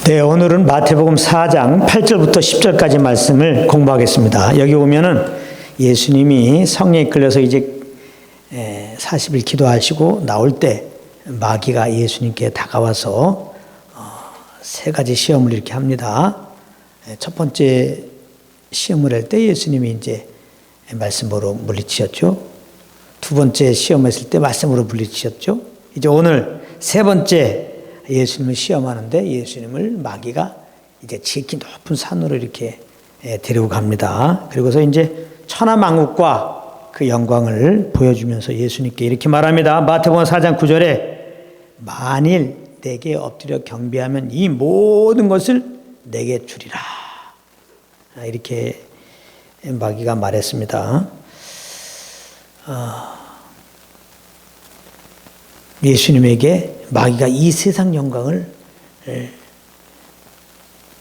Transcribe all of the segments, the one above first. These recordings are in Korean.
네, 오늘은 마태복음 4장 8절부터 10절까지 말씀을 공부하겠습니다. 여기 보면은 예수님이 성령에 이끌려서 이제 40일 기도하시고 나올 때 마귀가 예수님께 다가와서 세 가지 시험을 이렇게 합니다. 첫 번째 시험을 할 때 예수님이 이제 말씀으로 물리치셨죠. 두 번째 시험했을 때 말씀으로 물리치셨죠. 이제 오늘 세 번째 예수님을 시험하는데 예수님을 마귀가 이제 지극히 높은 산으로 이렇게 데리고 갑니다. 그리고서 이제 천하만국과 그 영광을 보여주면서 예수님께 이렇게 말합니다. 마태복음 4장 9절에 만일 내게 엎드려 경배하면 이 모든 것을 내게 주리라. 이렇게 마귀가 말했습니다. 예수님에게 마귀가 이 세상 영광을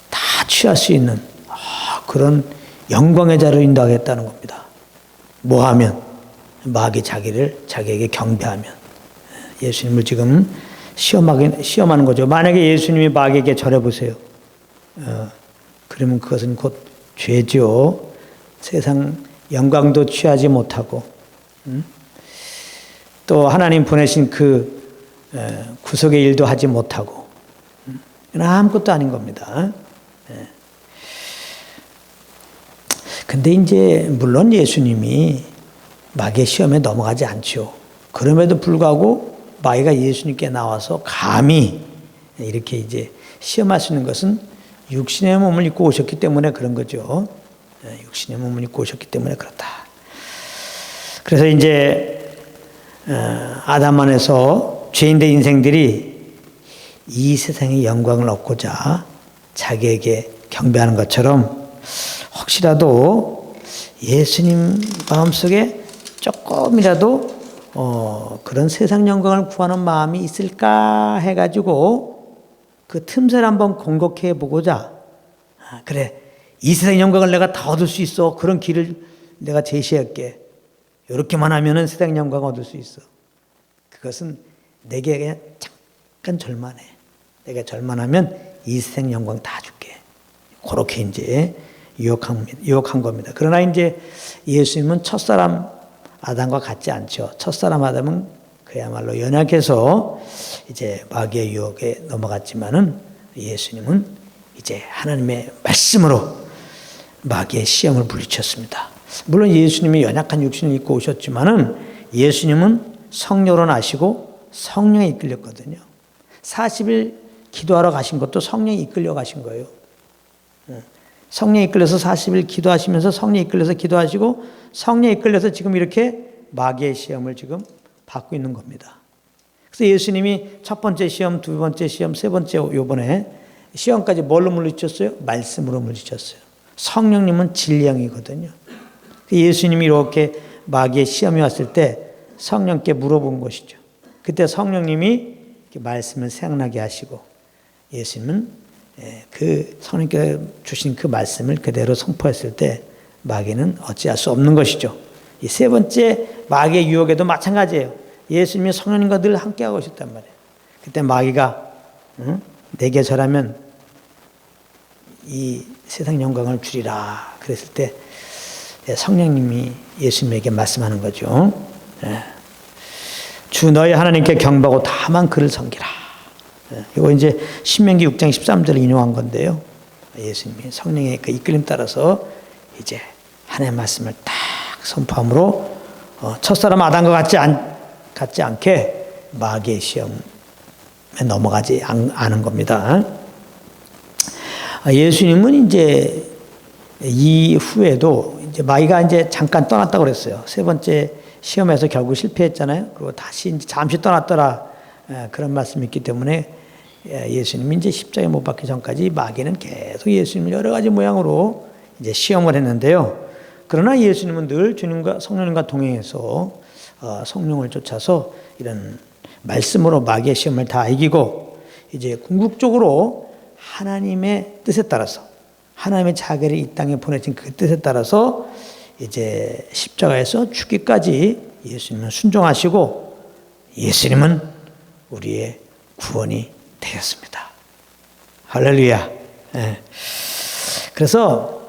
다 취할 수 있는 그런 영광의 자리로 인도하겠다는 겁니다. 뭐 하면? 마귀 자기에게 경배하면. 예수님을 지금 시험하는 거죠. 만약에 예수님이 마귀에게 절해보세요. 그러면 그것은 곧 죄죠. 세상 영광도 취하지 못하고 또 하나님 보내신 그 구속의 일도 하지 못하고 아무것도 아닌 겁니다. 근데 이제 물론 예수님이 마귀의 시험에 넘어가지 않죠. 그럼에도 불구하고 마귀가 예수님께 나와서 감히 이렇게 이제 시험할 수 있는 것은 육신의 몸을 입고 오셨기 때문에 그런 거죠. 육신의 몸을 입고 오셨기 때문에 그렇다. 그래서 이제 아담 안에서 죄인된 인생들이 이 세상의 영광을 얻고자 자기에게 경배하는 것처럼 혹시라도 예수님 마음속에 조금이라도 그런 세상 영광을 구하는 마음이 있을까 해가지고 그 틈새를 한번 공격해 보고자 그래 이 세상 영광을 내가 다 얻을 수 있어. 그런 길을 내가 제시할게. 이렇게만 하면은 세상 영광을 얻을 수 있어. 그것은 내게 그냥 잠깐 절만해. 내가 절만하면 이 세상 영광 다 줄게. 그렇게 이제 유혹한 겁니다. 그러나 이제 예수님은 첫사람 아담과 같지 않죠. 첫사람 아담은 그야말로 연약해서 이제 마귀의 유혹에 넘어갔지만은 예수님은 이제 하나님의 말씀으로 마귀의 시험을 물리쳤습니다. 물론 예수님이 연약한 육신을 입고 오셨지만은 예수님은 성령으로 나시고 성령에 이끌렸거든요. 40일 기도하러 가신 것도 성령에 이끌려 가신 거예요. 성령에 이끌려서 40일 기도하시면서 성령에 이끌려서 기도하시고 성령에 이끌려서 지금 이렇게 마귀의 시험을 지금 받고 있는 겁니다. 그래서 예수님이 첫 번째 시험, 두 번째 시험, 세 번째 요번에 시험까지 뭘로 물리쳤어요? 말씀으로 물리쳤어요. 성령님은 진리형이거든요. 예수님이 이렇게 마귀의 시험이 왔을 때 성령께 물어본 것이죠. 그때 성령님이 말씀을 생각나게 하시고 예수님은 그 성령께 주신 그 말씀을 그대로 선포했을 때 마귀는 어찌할 수 없는 것이죠. 이 세 번째 마귀의 유혹에도 마찬가지예요. 예수님이 성령님과 늘 함께하고 계셨단 말이에요. 그때 마귀가 내게 절하면 이 세상 영광을 주리라 그랬을 때 성령님이 예수님에게 말씀하는 거죠. 주 너희 하나님께 경배하고 다만 그를 섬기라. 이거 이제 신명기 6장 13절을 인용한 건데요. 예수님이 성령의 그 이끌림 따라서 이제 하나님의 말씀을 딱 선포함으로 첫사람 아담과 같지 않게 마귀의 시험에 넘어가지 않은 겁니다. 예수님은 이제 이후에도 이제 마귀가 이제 잠깐 떠났다고 그랬어요. 세 번째 시험에서 결국 실패했잖아요. 그리고 다시 이제 잠시 떠났더라. 그런 말씀이 있기 때문에 예수님이 이제 십자가에 못 박기 전까지 마귀는 계속 예수님을 여러 가지 모양으로 이제 시험을 했는데요. 그러나 예수님은 늘 주님과 성령님과 동행해서 성령을 쫓아서 이런 말씀으로 마귀의 시험을 다 이기고 이제 궁극적으로 하나님의 뜻에 따라서 하나님의 자기를 이 땅에 보내신 그 뜻에 따라서 이제 십자가에서 죽기까지 예수님은 순종하시고 예수님은 우리의 구원이 되었습니다. 할렐루야. 예. 그래서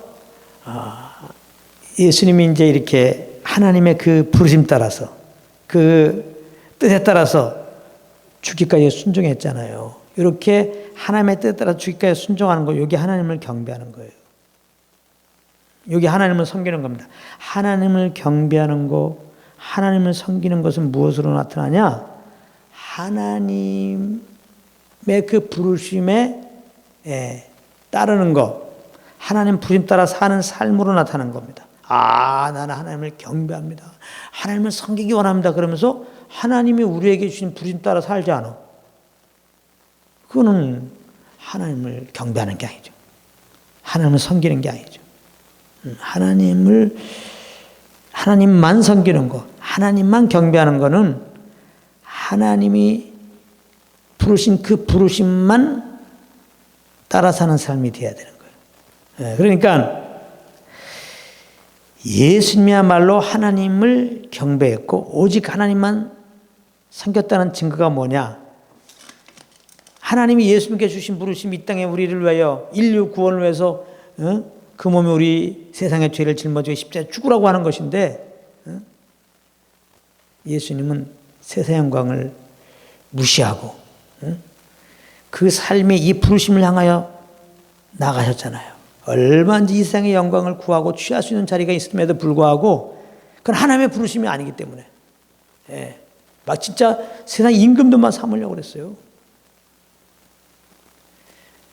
예수님이 이제 이렇게 하나님의 그 부르심 따라서 그 뜻에 따라서 죽기까지 순종했잖아요. 이렇게 하나님의 뜻에 따라 죽기까지 순종하는 거, 여기 하나님을 경배하는 거예요. 여기 하나님을 섬기는 겁니다. 하나님을 경배하는 거, 하나님을 섬기는 것은 무엇으로 나타나냐? 하나님의 그 부르심에 따르는 거, 하나님 부르심 따라 사는 삶으로 나타나는 겁니다. 나는 하나님을 경배합니다. 하나님을 섬기기 원합니다. 그러면서 하나님이 우리에게 주신 부르심 따라 살지 않아. 그거는 하나님을 경배하는 게 아니죠. 하나님을 섬기는 게 아니죠. 하나님만 섬기는 거, 하나님만 경배하는 거는 하나님이 부르신 그 부르심만 따라 사는 삶이 되어야 되는 거예요. 그러니까 예수님이야말로 하나님을 경배했고 오직 하나님만 섬겼다는 증거가 뭐냐? 하나님이 예수님께 주신 부르심, 이 땅에 우리를 위하여 인류 구원을 위해서 그 몸에 우리 세상의 죄를 짊어지고 십자가에 죽으라고 하는 것인데 예수님은 세상 영광을 무시하고 그 삶의 이 부르심을 향하여 나가셨잖아요. 얼마든지 이 세상의 영광을 구하고 취할 수 있는 자리가 있음에도 불구하고 그건 하나님의 부르심이 아니기 때문에 막 진짜 세상 임금들만 삼으려고 그랬어요.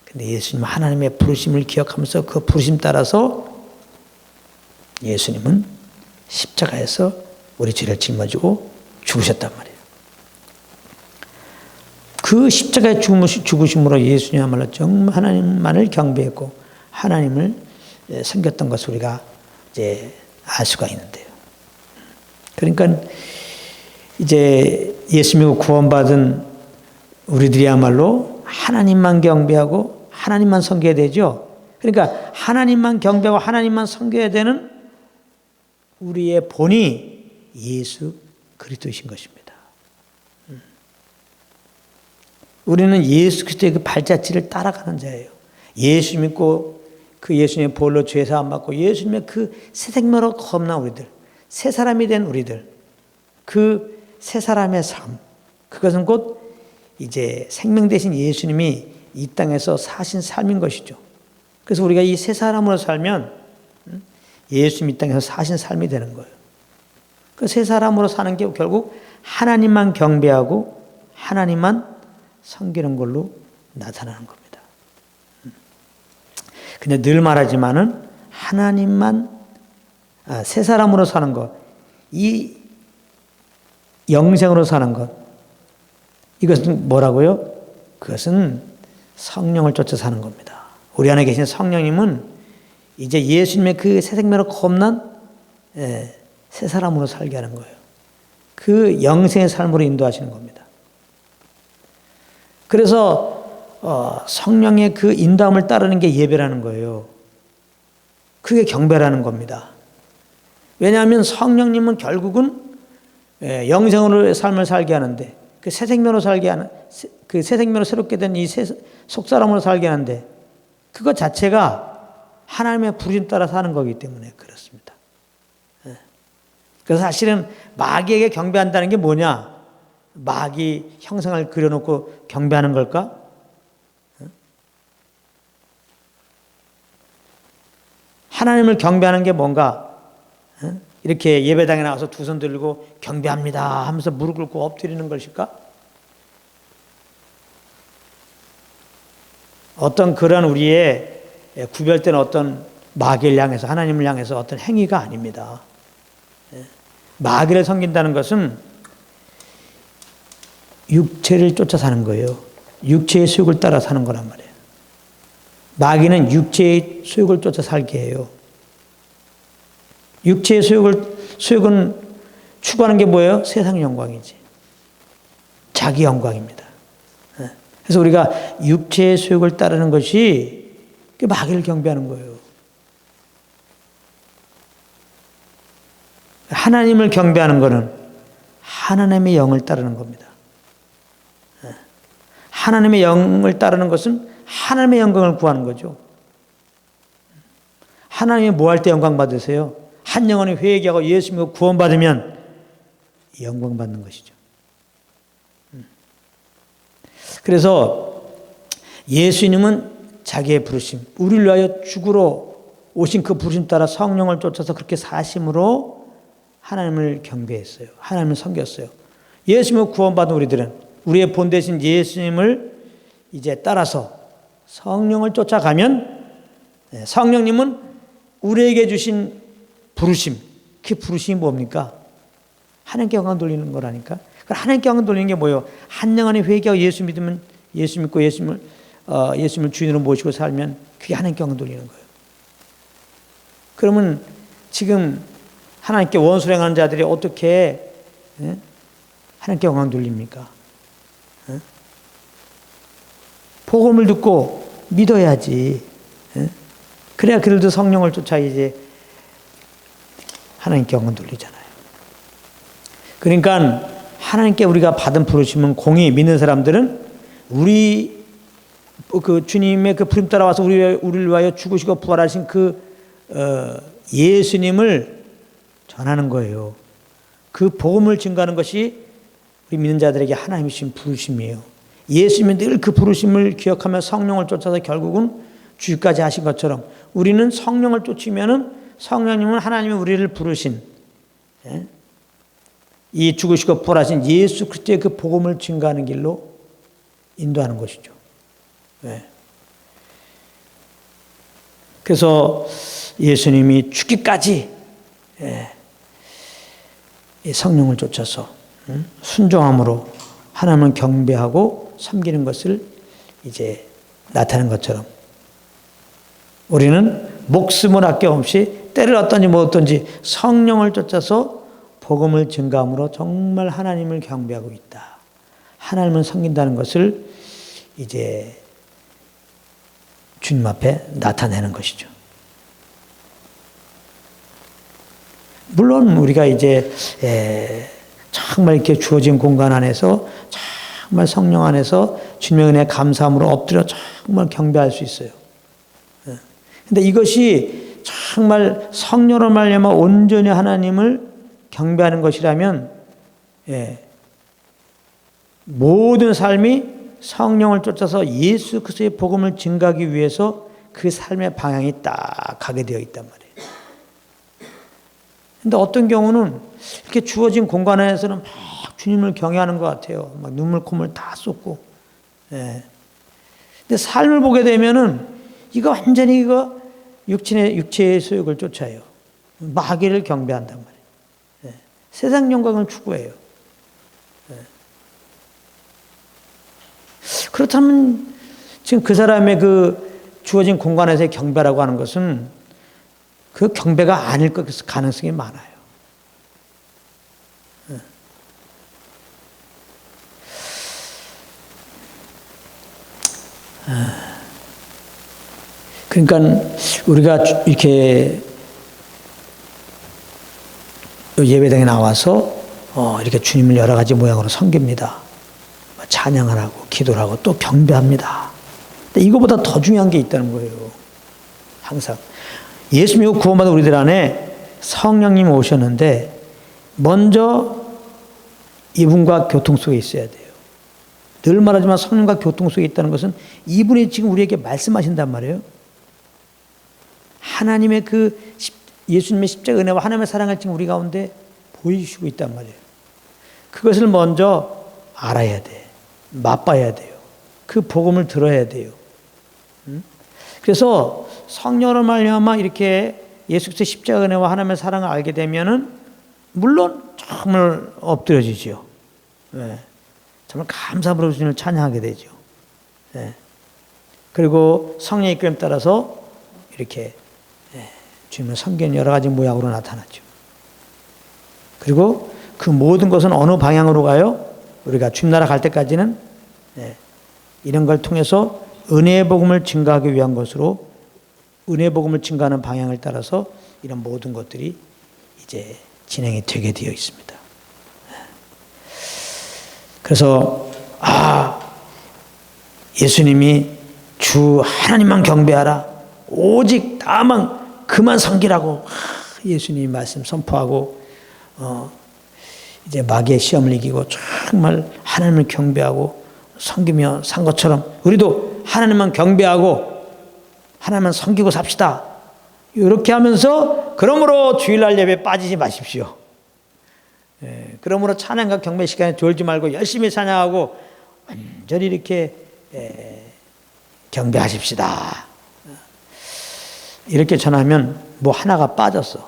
근데 예수님은 하나님의 부르심을 기억하면서 그 부르심 따라서 예수님은 십자가에서 우리 죄를 짊어지고 죽으셨단 말이에요. 그 십자가의 죽으심으로 예수님야말로 정말 하나님만을 경배했고 하나님을 섬겼던 것을 우리가 이제 알 수가 있는데요. 그러니까 이제 예수님을 구원받은 우리들이야말로 하나님만 경배하고 하나님만 섬겨야 되죠. 그러니까 하나님만 경배하고 하나님만 섬겨야 되는 우리의 본이 예수 그리스도이신 것입니다. 우리는 예수 그리스도의 그 발자취를 따라가는 자예요. 예수 믿고 그 예수님의 보혈로 죄 사함 받고 예수님의 그 새 생명으로 거듭난 우리들, 새 사람이 된 우리들, 그 새 사람의 삶, 그것은 곧 이제 생명 대신 예수님이 이 땅에서 사신 삶인 것이죠. 그래서 우리가 이 새 사람으로 살면 예수님 이 땅에서 사신 삶이 되는 거예요. 그 새 사람으로 사는 게 결국 하나님만 경배하고 하나님만 섬기는 걸로 나타나는 겁니다. 근데 늘 말하지만은 하나님만 새 사람으로 사는 것, 이 영생으로 사는 것, 이것은 뭐라고요? 그것은 성령을 쫓아 사는 겁니다. 우리 안에 계신 성령님은 이제 예수님의 그 새 생명으로 거듭난 새 사람으로 살게 하는 거예요. 그 영생의 삶으로 인도하시는 겁니다. 그래서 성령의 그 인도함을 따르는 게 예배라는 거예요. 그게 경배라는 겁니다. 왜냐하면 성령님은 결국은 영생으로 삶을 살게 하는데 그 새 생명으로 살게 하는 그 새 생명으로 새롭게 된 이 속사람으로 살게 하는데 그것 자체가 하나님의 부르심 따라 사는 거기 때문에 그렇습니다. 그래서 사실은 마귀에게 경배한다는 게 뭐냐? 마귀 형상을 그려놓고 경배하는 걸까? 하나님을 경배하는 게 뭔가? 이렇게 예배당에 나와서 두 손 들고 경배합니다 하면서 무릎 꿇고 엎드리는 것일까? 어떤 그런 우리의 구별된 어떤 마귀를 향해서 하나님을 향해서 어떤 행위가 아닙니다. 마귀를 섬긴다는 것은 육체를 쫓아 사는 거예요. 육체의 수욕을 따라 사는 거란 말이에요. 마귀는 육체의 수욕을 쫓아 살게 해요. 육체의 수욕은 추구하는 게 뭐예요? 세상 영광이지. 자기 영광입니다. 그래서 우리가 육체의 수욕을 따르는 것이 마귀를 경배하는 거예요. 하나님을 경배하는 것은 하나님의 영을 따르는 겁니다. 하나님의 영을 따르는 것은 하나님의 영광을 구하는 거죠. 하나님이 뭐 할 때 영광 받으세요? 한 영혼이 회개하고 예수 믿고 구원받으면 영광 받는 것이죠. 그래서 예수님은 자기의 부르심, 우리를 위하여 죽으러 오신 그 부르심 따라 성령을 쫓아서 그렇게 사심으로 하나님을 경배했어요. 하나님을 섬겼어요. 예수님을 구원받은 우리들은 우리의 본 대신 예수님을 이제 따라서 성령을 쫓아가면 성령님은 우리에게 주신 부르심, 그 부르심이 뭡니까? 하나님께 영광 돌리는 거라니까. 하나님께 영광 돌리는 게 뭐예요? 한 영혼이 회개하고 예수 믿으면 예수 믿고 예수님을 주인으로 모시고 살면 그게 하나님께 영광 돌리는 거예요. 그러면 지금 하나님께 원수를 행하는 자들이 어떻게 하나님께 영광 돌립니까? 복음을 듣고 믿어야지. 그래야 그들도 성령을 쫓아 이제 하나님께 영광 돌리잖아요. 그러니까 하나님께 우리가 받은 부르심은 공의 믿는 사람들은 우리 그 주님의 그 부름 따라와서 우리를 위하여 죽으시고 부활하신 그 예수님을 전하는 거예요. 그 복음을 증거하는 것이 우리 믿는 자들에게 하나님이 주신 부르심이에요. 예수님이 늘 그 부르심을 기억하며 성령을 쫓아서 결국은 주까지 하신 것처럼 우리는 성령을 쫓으면은 성령님은 하나님이 우리를 부르신 이 죽으시고 부활하신 예수 그리스도의 그 복음을 증거하는 길로 인도하는 것이죠. 그래서 예수님이 죽기까지 성령을 쫓아서 순종함으로 하나님을 경배하고 섬기는 것을 이제 나타낸 것처럼 우리는 목숨을 아껴없이 때를 어떤지 뭐 어떤지 성령을 쫓아서 복음을 증거함으로 정말 하나님을 경배하고 있다. 하나님을 섬긴다는 것을 이제 주님 앞에 나타내는 것이죠. 물론 우리가 이제 정말 이렇게 주어진 공간 안에서 정말 성령 안에서 주님의 은혜에 감사함으로 엎드려 정말 경배할 수 있어요. 근데 이것이 정말 성령으로 말미암아 온전히 하나님을 경배하는 것이라면 모든 삶이 성령을 쫓아서 예수 그리스도의 복음을 증거하기 위해서 그 삶의 방향이 딱 가게 되어 있단 말이에요. 근데 어떤 경우는 이렇게 주어진 공간 안에서는 막 주님을 경외하는 것 같아요. 막 눈물 콧물 다 쏟고. 근데 삶을 보게 되면은 이거 완전히 이거 육체의 소욕을 쫓아요. 마귀를 경배한단 말이에요. 세상 영광을 추구해요. 그렇다면 지금 그 사람의 그 주어진 공간에서의 경배라고 하는 것은 그 경배가 아닐 것 가능성이 많아요. 그러니까 우리가 이렇게 예배당에 나와서 이렇게 주님을 여러 가지 모양으로 섬깁니다. 찬양을 하고 기도를 하고 또 경배합니다. 근데 이거보다 더 중요한 게 있다는 거예요. 항상 예수 믿고 구원받은 우리들 안에 성령님이 오셨는데 먼저 이분과 교통 속에 있어야 돼요. 늘 말하지만 성령과 교통 속에 있다는 것은 이분이 지금 우리에게 말씀하신단 말이에요. 하나님의 그 예수님의 십자가 은혜와 하나님의 사랑을 지금 우리 가운데 보여주시고 있단 말이에요. 그것을 먼저 알아야 돼. 맛봐야 돼요. 그 복음을 들어야 돼요. 그래서 성령으로 말미암아 이렇게 예수 그리스도의 십자가 은혜와 하나님의 사랑을 알게 되면은 물론 정말 엎드려지죠. 정말 감사함으로 주님을 찬양하게 되죠. 그리고 성령의 이끌림 따라서 이렇게 주님을 섬기는 여러 가지 모양으로 나타나죠. 그리고 그 모든 것은 어느 방향으로 가요? 우리가 주님 나라 갈 때까지는 이런 걸 통해서 은혜의 복음을 증거하기 위한 것으로 은혜의 복음을 증거하는 방향을 따라서 이런 모든 것들이 이제 진행이 되게 되어 있습니다. 예수님이 주 하나님만 경배하라. 오직 다만 그만 섬기라고 예수님이 말씀 선포하고 이제 마귀의 시험을 이기고 정말 하나님을 경배하고 섬기며 산 것처럼 우리도 하나님만 경배하고 하나님만 섬기고 삽시다. 이렇게 하면서 그러므로 주일날 예배에 빠지지 마십시오. 그러므로 찬양과 경배 시간에 졸지 말고 열심히 찬양하고 완전히 이렇게 경배하십시다. 이렇게 전하면 뭐 하나가 빠졌어.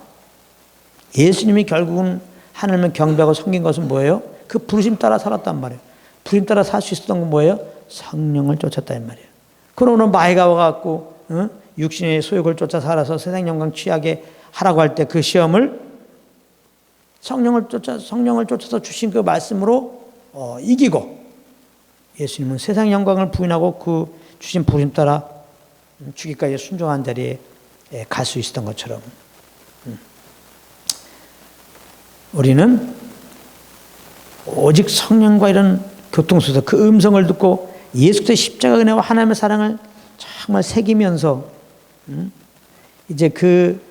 예수님이 결국은 하나님을 경배하고 섬긴 것은 뭐예요? 그 부르심 따라 살았단 말이에요. 부르심 따라 살 수 있었던 건 뭐예요? 성령을 쫓았다 이 말이에요. 그러므로 마귀가 와갖고 육신의 소욕을 쫓아 살아서 세상 영광 취하게 하라고 할 때 그 시험을 성령을 쫓아서 주신 그 말씀으로 이기고 예수님은 세상 영광을 부인하고 그 주신 부르심 따라 죽기까지 순종한 자리에 갈 수 있었던 것처럼 우리는 오직 성령과 이런 교통수에서 그 음성을 듣고 예수 그리스도의 십자가 은혜와 하나님의 사랑을 정말 새기면서 이제 그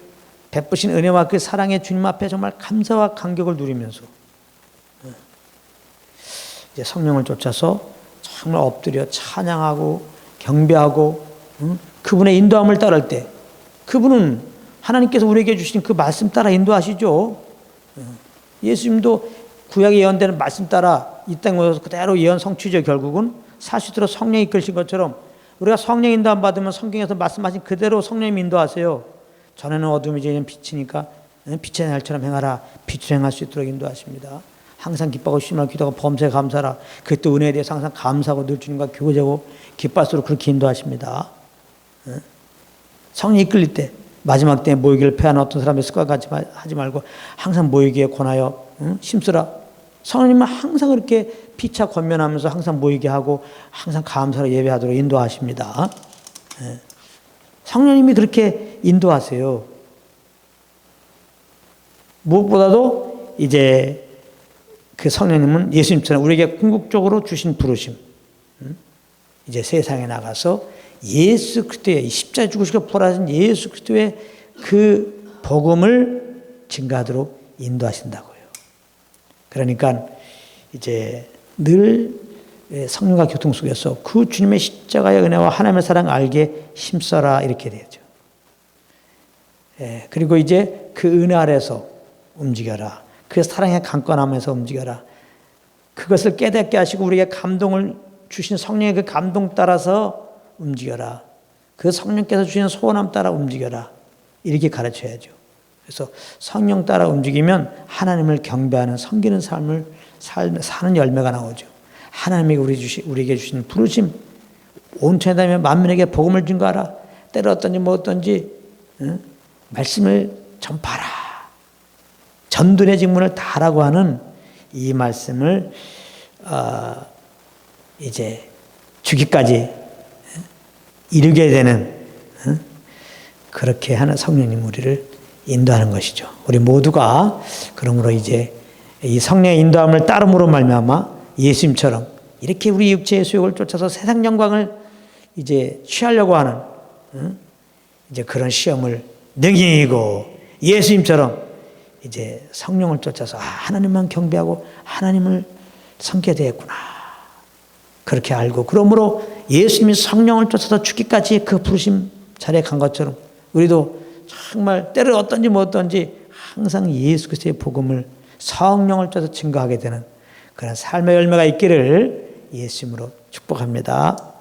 베푸신 은혜와 그 사랑의 주님 앞에 정말 감사와 감격을 누리면서 이제 성령을 쫓아서 정말 엎드려 찬양하고 경배하고 그분의 인도함을 따를 때 그분은 하나님께서 우리에게 주신 그 말씀 따라 인도하시죠. 예수님도 구약에 예언되는 말씀 따라 이 땅에 오셔서 그대로 예언 성취죠. 결국은 사실대로 성령이 이끌신 것처럼 우리가 성령 인도함 받으면 성경에서 말씀하신 그대로 성령님 인도하세요. 전에는 어둠이 이제는 빛이니까 빛의 날처럼 행하라. 빛을 행할 수 있도록 인도하십니다. 항상 기뻐하고 심하게 기도하고 범사에 감사하라. 그때 은혜에 대해서 항상 감사하고 늘 주님과 교제하고 기뻐할수록 그렇게 인도하십니다. 성령이 이끌릴 때 마지막 때에 모이기를 패하는 어떤 사람의 습관 같이 하지 말고 항상 모이기에 권하여 힘쓰라. 성령님은 항상 그렇게 피차 권면하면서 항상 모이게 하고 항상 감사로 예배하도록 인도하십니다. 성령님이 그렇게 인도하세요. 무엇보다도 이제 그 성령님은 예수님처럼 우리에게 궁극적으로 주신 부르심, 이제 세상에 나가서 예수 그리스도의 십자가에 죽으시고 부활하신 예수 그리스도의 그 복음을 증가하도록 인도하신다고요. 그러니까 이제 늘 성령과 교통 속에서 그 주님의 십자가의 은혜와 하나님의 사랑을 알게 힘써라 이렇게 되죠. 그리고 이제 그 은혜 아래서 움직여라. 그 사랑의 강건함에서 움직여라. 그것을 깨닫게 하시고 우리에게 감동을 주신 성령의 그 감동 따라서 움직여라. 그 성령께서 주신 소원함 따라 움직여라. 이렇게 가르쳐야죠. 그래서 성령 따라 움직이면 하나님을 경배하는 섬기는 삶을 사는 열매가 나오죠. 하나님이 우리에게 주신 부르심, 온 천하에 만민에게 복음을 증거하라. 때로 어떤지 뭐 어떤지 말씀을 전파하라. 전도의 직분을 다하라고 하는 이 말씀을 이제 주기까지 이루게 되는 그렇게 하는 성령님 우리를 인도하는 것이죠. 우리 모두가 그러므로 이제 이 성령의 인도함을 따름으로 말미암아 예수님처럼 이렇게 우리 육체의 수욕을 쫓아서 세상 영광을 이제 취하려고 하는 이제 그런 시험을 능히 이기고 예수님처럼 이제 성령을 쫓아서 하나님만 경배하고 하나님을 섬기게 되었구나. 그렇게 알고 그러므로 예수님이 성령을 쫓아서 죽기까지 그 부르심 자리에 간 것처럼 우리도 정말 때를 어떤지 뭐 어떤지 항상 예수 그리스도의 복음을 성령을 쫓아서 증거하게 되는 그런 삶의 열매가 있기를 예수님으로 축복합니다.